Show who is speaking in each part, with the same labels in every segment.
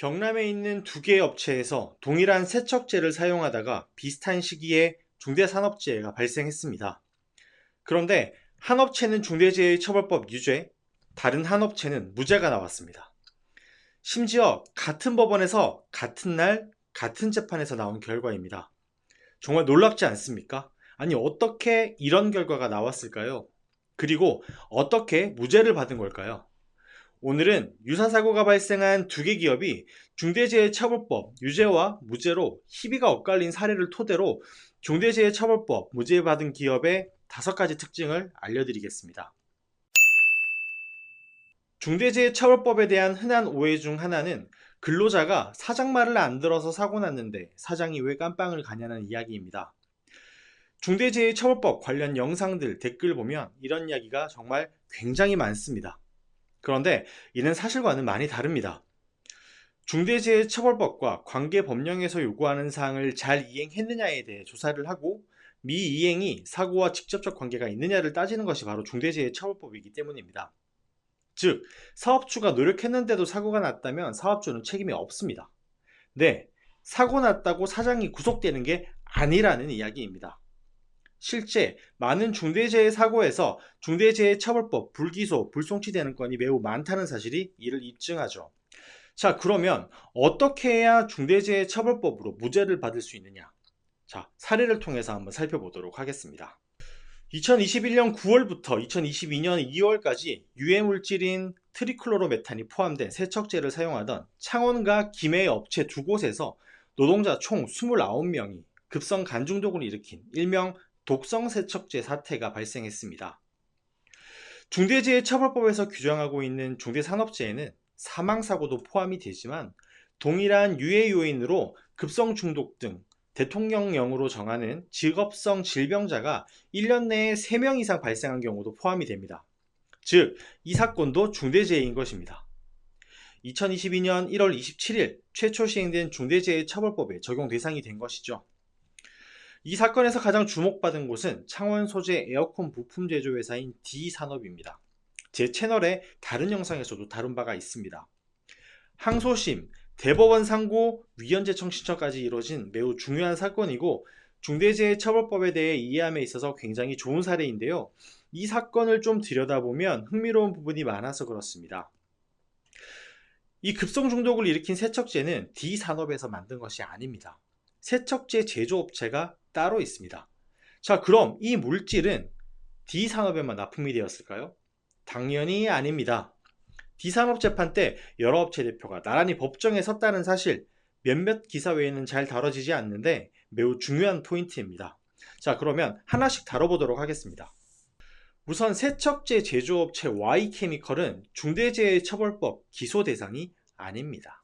Speaker 1: 경남에 있는 두 개의 업체에서 동일한 세척제를 사용하다가 비슷한 시기에 중대산업재해가 발생했습니다. 그런데 한 업체는 중대재해처벌법 유죄, 다른 한 업체는 무죄가 나왔습니다. 심지어 같은 법원에서 같은 날 같은 재판에서 나온 결과입니다. 정말 놀랍지 않습니까? 아니, 어떻게 이런 결과가 나왔을까요? 그리고 어떻게 무죄를 받은 걸까요? 오늘은 유사사고가 발생한 두 개 기업이 중대재해처벌법 유죄와 무죄로 희비가 엇갈린 사례를 토대로 중대재해처벌법 무죄 받은 기업의 5가지 특징을 알려드리겠습니다. 중대재해처벌법에 대한 흔한 오해 중 하나는 근로자가 사장 말을 안 들어서 사고 났는데 사장이 왜 깜빵을 가냐는 이야기입니다. 중대재해처벌법 관련 영상들 댓글 보면 이런 이야기가 정말 굉장히 많습니다. 그런데 이는 사실과는 많이 다릅니다. 중대재해처벌법과 관계법령에서 요구하는 사항을 잘 이행했느냐에 대해 조사를 하고 미이행이 사고와 직접적 관계가 있느냐를 따지는 것이 바로 중대재해처벌법이기 때문입니다. 즉, 사업주가 노력했는데도 사고가 났다면 사업주는 책임이 없습니다. 네, 사고 났다고 사장이 구속되는 게 아니라는 이야기입니다. 실제 많은 중대재해 사고에서 중대재해처벌법 불기소, 불송치되는 건이 매우 많다는 사실이 이를 입증하죠. 자, 그러면 어떻게 해야 중대재해처벌법으로 무죄를 받을 수 있느냐? 자, 사례를 통해서 한번 살펴보도록 하겠습니다. 2021년 9월부터 2022년 2월까지 유해물질인 트리클로로메탄이 포함된 세척제를 사용하던 창원과 김해의 업체 두 곳에서 노동자 총 29명이 급성 간중독을 일으킨 일명 독성세척제 사태가 발생했습니다. 중대재해처벌법에서 규정하고 있는 중대산업재해는 사망사고도 포함이 되지만 동일한 유해 요인으로 급성중독 등 대통령령으로 정하는 직업성 질병자가 1년 내에 3명 이상 발생한 경우도 포함이 됩니다. 즉, 이 사건도 중대재해인 것입니다. 2022년 1월 27일 최초 시행된 중대재해처벌법에 적용 대상이 된 것이죠. 이 사건에서 가장 주목받은 곳은 창원 소재 에어컨 부품 제조 회사인 D산업입니다. 제 채널에 다른 영상에서도 다룬 바가 있습니다. 항소심, 대법원 상고, 위헌재청 신청까지 이뤄진 매우 중요한 사건이고 중대재해처벌법에 대해 이해함에 있어서 굉장히 좋은 사례인데요. 이 사건을 좀 들여다보면 흥미로운 부분이 많아서 그렇습니다. 이 급성중독을 일으킨 세척제는 D산업에서 만든 것이 아닙니다. 세척제 제조업체가 따로 있습니다. 자, 그럼 이 물질은 D산업에만 납품이 되었을까요? 당연히 아닙니다. D산업 재판 때 여러 업체 대표가 나란히 법정에 섰다는 사실, 몇몇 기사 외에는 잘 다뤄지지 않는데 매우 중요한 포인트입니다. 자, 그러면 하나씩 다뤄보도록 하겠습니다. 우선 세척제 제조업체 Y케미컬은 중대재해처벌법 기소 대상이 아닙니다.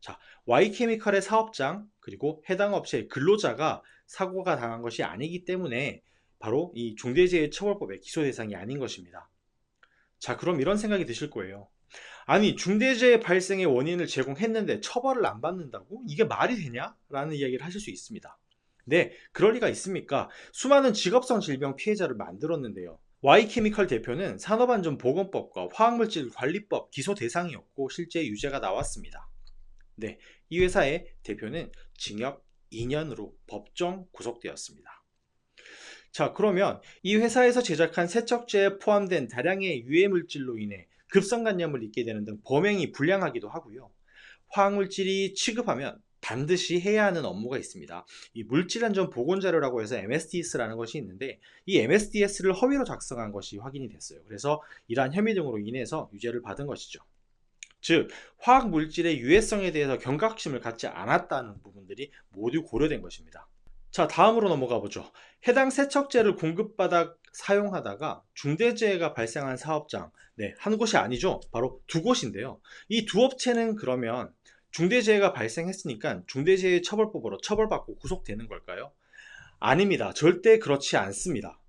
Speaker 1: 자, Y케미컬의 사업장 그리고 해당 업체의 근로자가 사고가 당한 것이 아니기 때문에 바로 이 중대재해처벌법의 기소 대상이 아닌 것입니다. 자, 그럼 이런 생각이 드실 거예요. 아니, 중대재해 발생의 원인을 제공했는데 처벌을 안 받는다고? 이게 말이 되냐? 라는 이야기를 하실 수 있습니다. 네, 그럴 리가 있습니까? 수많은 직업성 질병 피해자를 만들었는데요. Y케미컬 대표는 산업안전보건법과 화학물질관리법 기소 대상이었고 실제 유죄가 나왔습니다. 네, 이 회사의 대표는 징역 2년으로 법정 구속되었습니다. 자, 그러면 이 회사에서 제작한 세척제에 포함된 다량의 유해물질로 인해 급성간염을 입게 되는 등 범행이 불량하기도 하고요. 화학물질이 취급하면 반드시 해야 하는 업무가 있습니다. 이 물질안전보건자료라고 해서 MSDS라는 것이 있는데 이 MSDS를 허위로 작성한 것이 확인이 됐어요. 그래서 이러한 혐의 등으로 인해서 유죄를 받은 것이죠. 즉, 화학물질의 유해성에 대해서 경각심을 갖지 않았다는 부분들이 모두 고려된 것입니다. 자, 다음으로 넘어가 보죠. 해당 세척제를 공급받아 사용하다가 중대재해가 발생한 사업장, 네, 한 곳이 아니죠. 바로 두 곳인데요. 이 두 업체는 그러면 중대재해가 발생했으니까 중대재해처벌법으로 처벌받고 구속되는 걸까요? 아닙니다. 절대 그렇지 않습니다.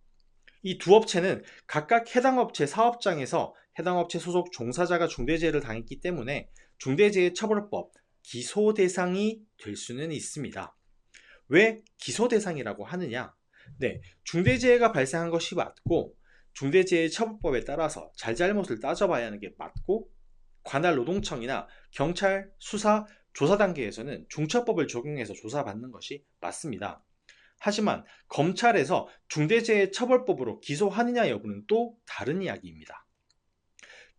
Speaker 1: 이 두 업체는 각각 해당 업체 사업장에서 해당 업체 소속 종사자가 중대재해를 당했기 때문에 중대재해처벌법 기소 대상이 될 수는 있습니다. 왜 기소 대상이라고 하느냐? 네, 중대재해가 발생한 것이 맞고 중대재해처벌법에 따라서 잘잘못을 따져봐야 하는 게 맞고 관할 노동청이나 경찰, 수사, 조사 단계에서는 중처법을 적용해서 조사받는 것이 맞습니다. 하지만 검찰에서 중대재해처벌법으로 기소하느냐 여부는 또 다른 이야기입니다.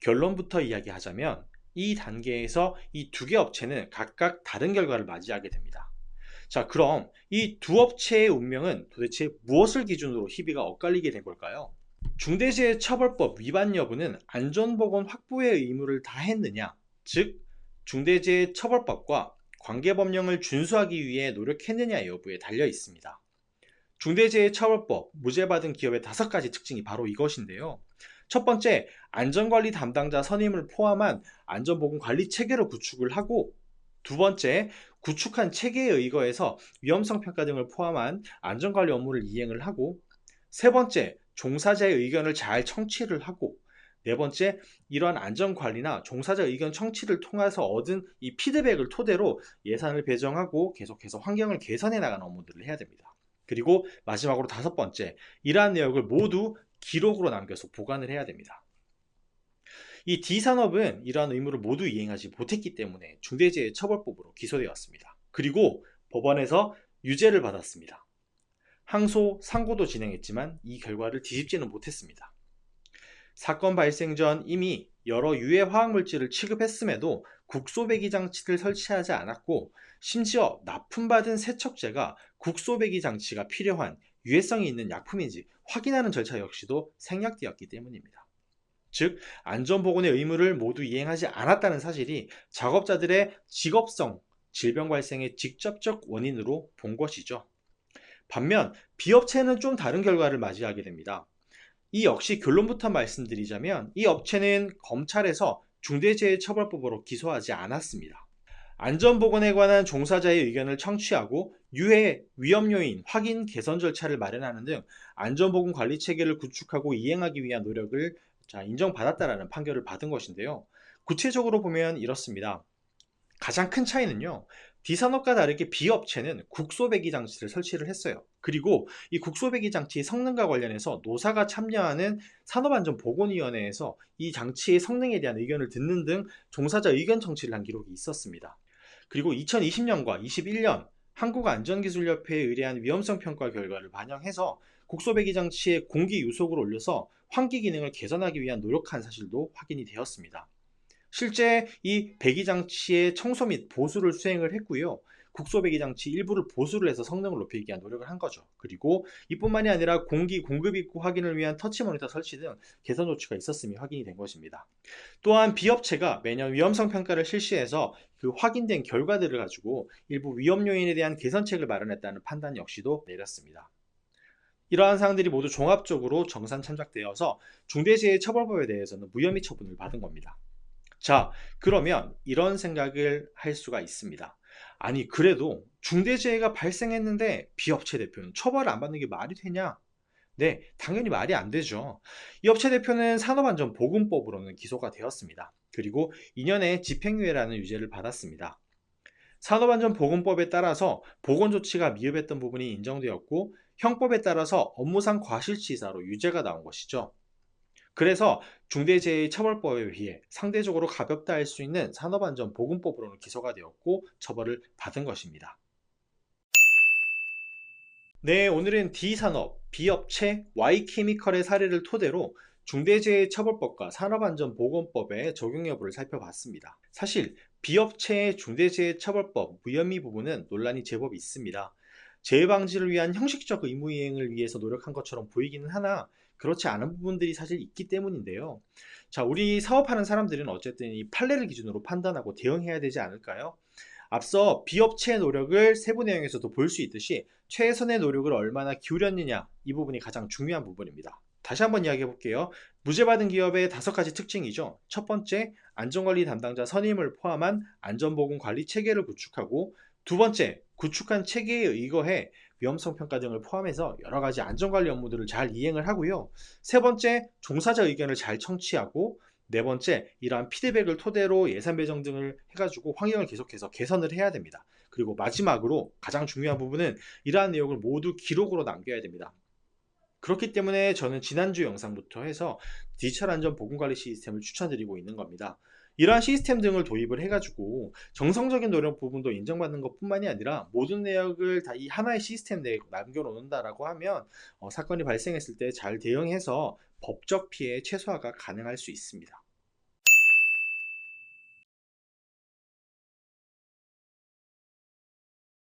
Speaker 1: 결론부터 이야기하자면 이 단계에서 이 두 개 업체는 각각 다른 결과를 맞이하게 됩니다. 자, 그럼 이 두 업체의 운명은 도대체 무엇을 기준으로 희비가 엇갈리게 된 걸까요? 중대재해처벌법 위반 여부는 안전보건 확보의 의무를 다했느냐, 즉 중대재해처벌법과 관계법령을 준수하기 위해 노력했느냐 여부에 달려 있습니다. 중대재해처벌법 무죄받은 기업의 5가지 특징이 바로 이것인데요. 첫 번째, 안전관리 담당자 선임을 포함한 안전보건관리 체계를 구축을 하고, 두 번째, 구축한 체계에 의거해서 위험성 평가 등을 포함한 안전관리 업무를 이행을 하고, 세 번째, 종사자의 의견을 잘 청취를 하고, 네 번째, 이러한 안전관리나 종사자 의견 청취를 통해서 얻은 이 피드백을 토대로 예산을 배정하고 계속해서 환경을 개선해 나가는 업무들을 해야 됩니다. 그리고 마지막으로 5번째, 이러한 내역을 모두 기록으로 남겨서 보관을 해야 됩니다. 이 D산업은 이러한 의무를 모두 이행하지 못했기 때문에 중대재해처벌법으로 기소되었습니다. 그리고 법원에서 유죄를 받았습니다. 항소, 상고도 진행했지만 이 결과를 뒤집지는 못했습니다. 사건 발생 전 이미 여러 유해 화학물질을 취급했음에도 국소배기 장치를 설치하지 않았고, 심지어 납품받은 세척제가 국소배기 장치가 필요한 유해성이 있는 약품인지 확인하는 절차 역시도 생략되었기 때문입니다. 즉, 안전보건의 의무를 모두 이행하지 않았다는 사실이 작업자들의 직업성 질병 발생의 직접적 원인으로 본 것이죠. 반면 B업체는 좀 다른 결과를 맞이하게 됩니다. 이 역시 결론부터 말씀드리자면 이 업체는 검찰에서 중대재해처벌법으로 기소하지 않았습니다. 안전보건에 관한 종사자의 의견을 청취하고 유해, 위험요인, 확인, 개선 절차를 마련하는 등 안전보건 관리 체계를 구축하고 이행하기 위한 노력을 인정받았다라는 판결을 받은 것인데요. 구체적으로 보면 이렇습니다. 가장 큰 차이는요, D산업과 다르게 B업체는 국소배기 장치를 설치를 했어요. 그리고 이 국소배기 장치의 성능과 관련해서 노사가 참여하는 산업안전보건위원회에서 이 장치의 성능에 대한 의견을 듣는 등 종사자 의견 청취를 한 기록이 있었습니다. 그리고 2020년과 21년 한국안전기술협회에 의뢰한 위험성 평가 결과를 반영해서 국소배기 장치의 공기 유속을 올려서 환기 기능을 개선하기 위한 노력한 사실도 확인이 되었습니다. 실제 이 배기장치의 청소 및 보수를 수행을 했고요. 국소배기장치 일부를 보수를 해서 성능을 높이기 위한 노력을 한 거죠. 그리고 이뿐만이 아니라 공기 공급 입구 확인을 위한 터치 모니터 설치 등 개선 조치가 있었음이 확인이 된 것입니다. 또한 B업체가 매년 위험성 평가를 실시해서 그 확인된 결과들을 가지고 일부 위험 요인에 대한 개선책을 마련했다는 판단 역시도 내렸습니다. 이러한 사항들이 모두 종합적으로 정산 참작되어서 중대재해처벌법에 대해서는 무혐의 처분을 받은 겁니다. 자, 그러면 이런 생각을 할 수가 있습니다. 아니, 그래도 중대재해가 발생했는데 B업체 대표는 처벌을 안 받는 게 말이 되냐? 네, 당연히 말이 안 되죠. 이 업체 대표는 산업안전보건법으로는 기소가 되었습니다. 그리고 2년의 집행유예라는 유죄를 받았습니다. 산업안전보건법에 따라서 보건조치가 미흡했던 부분이 인정되었고, 형법에 따라서 업무상 과실치사로 유죄가 나온 것이죠. 그래서 중대재해처벌법에 비해 상대적으로 가볍다 할 수 있는 산업안전보건법으로는 기소가 되었고 처벌을 받은 것입니다. 네, 오늘은 D산업, B업체, Y케미컬의 사례를 토대로 중대재해처벌법과 산업안전보건법의 적용 여부를 살펴봤습니다. 사실 B업체의 중대재해처벌법 무혐의 부분은 논란이 제법 있습니다. 재해 방지를 위한 형식적 의무 이행을 위해서 노력한 것처럼 보이기는 하나 그렇지 않은 부분들이 사실 있기 때문인데요. 자, 우리 사업하는 사람들은 어쨌든 이 판례를 기준으로 판단하고 대응해야 되지 않을까요? 앞서 B업체의 노력을 세부 내용에서도 볼 수 있듯이 최선의 노력을 얼마나 기울였느냐, 이 부분이 가장 중요한 부분입니다. 다시 한번 이야기해 볼게요. 무죄받은 기업의 5가지 특징이죠. 첫 번째, 안전관리 담당자 선임을 포함한 안전보건 관리 체계를 구축하고, 두 번째, 구축한 체계에 의거해 위험성 평가 등을 포함해서 여러 가지 안전관리 업무들을 잘 이행을 하고요. 세 번째, 종사자 의견을 잘 청취하고, 네 번째, 이러한 피드백을 토대로 예산 배정 등을 해가지고 환경을 계속해서 개선을 해야 됩니다. 그리고 마지막으로 가장 중요한 부분은 이러한 내용을 모두 기록으로 남겨야 됩니다. 그렇기 때문에 저는 지난주 영상부터 해서 디지털 안전 보건관리 시스템을 추천드리고 있는 겁니다. 이러한 시스템 등을 도입을 해가지고 정성적인 노력 부분도 인정받는 것뿐만이 아니라 모든 내역을 다 이 하나의 시스템 내에 남겨놓는다라고 하면 사건이 발생했을 때 잘 대응해서 법적 피해 최소화가 가능할 수 있습니다.